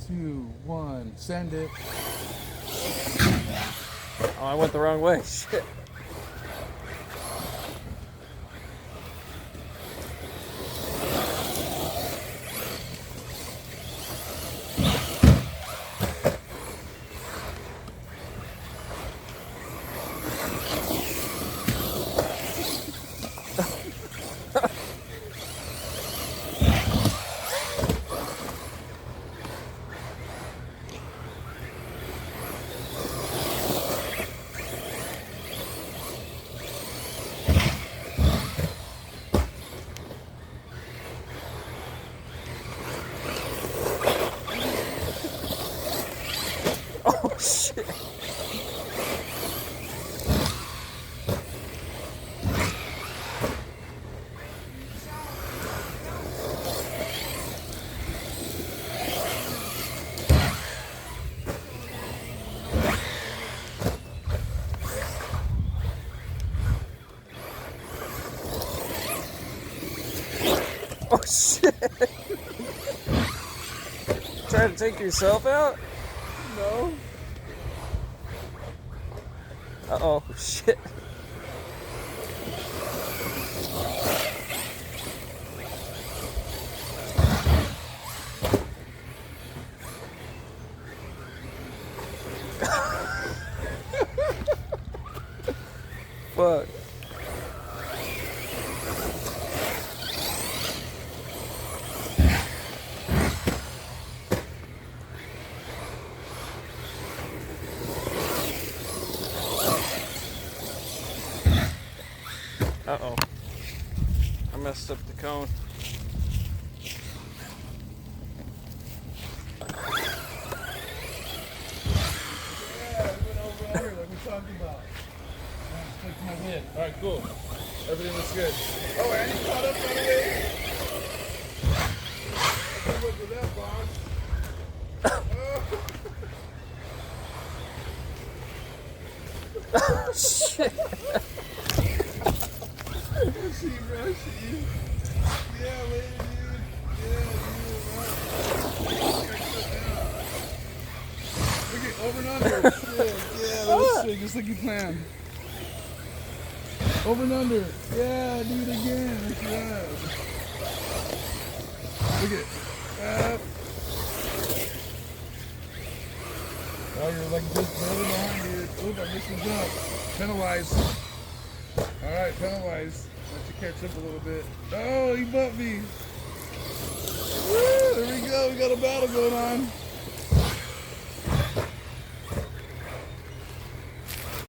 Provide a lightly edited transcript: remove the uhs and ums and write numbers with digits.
2, 1, send it. Oh, I went the wrong way. Shit. Oh shit. Oh shit. Trying to take yourself out? No. Uh-oh, shit. Fuck. Uh-oh. I messed up the cone. Yeah, we went over here like we talked about. Click my head. Alright, cool. Everything looks good. Oh, and you caught up by the way? Look at that, boss. Oh, shit. She rushed you. Yeah, later, dude. Yeah, dude. Look at over and under. Shit. Yeah, that was sick. Just like you planned. Over and under. Yeah, do it again. That's right. Look at oh, you're like just barely behind you. Oop, I missed the jump. Penalize. Alright, penalize. Let you catch up a little bit. Oh, he bumped me. Woo, there we go. We got a battle going on.